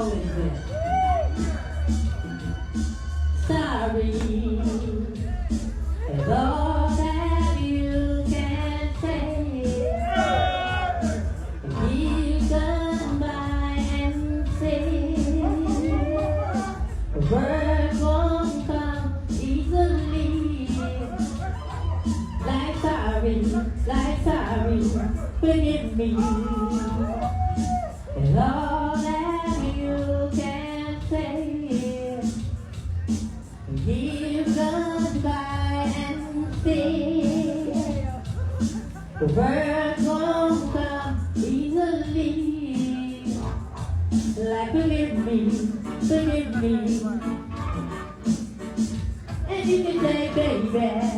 always been. Sorry is all that you can say. You come by and say the words won't come easily. Like sorry, forgive me. Is all that you can say. Give goodbye and say the words won't come easily. Like forgive me. And you can say baby.